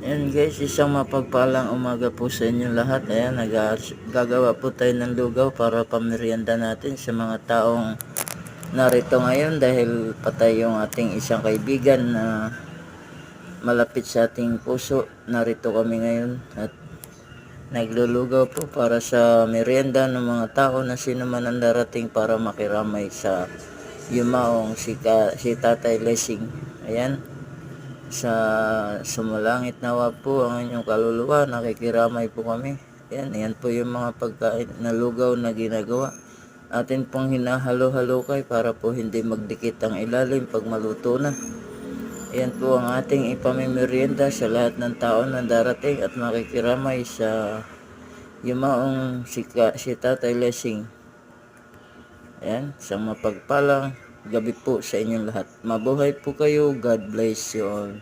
Ayan guys, isang mapagpalang umaga po sa inyong lahat. Ayan, gagawa po tayo ng lugaw para pamerienda natin sa mga taong narito ngayon dahil patay yung ating isang kaibigan na malapit sa ating puso. Narito kami ngayon at naglulugaw po para sa merienda ng mga tao na sino man ang darating para makiramay sa yumaong si Tatay Lessing. Ayan, sa sumalangit nawa po ang inyong kaluluwa, nakikiramay po kami. Yan po yung mga pagkain na lugaw na ginagawa. Atin pong hinahalo-halukay para po hindi magdikit ang ilalim pag maluto na. Yan po ang ating ipamimerienda sa lahat ng tao na darating at makikiramay sa yumaong si Tatay Lessing. Ayan, isang mapagpalang gabi po sa inyong lahat. Mabuhay po kayo. God bless you all.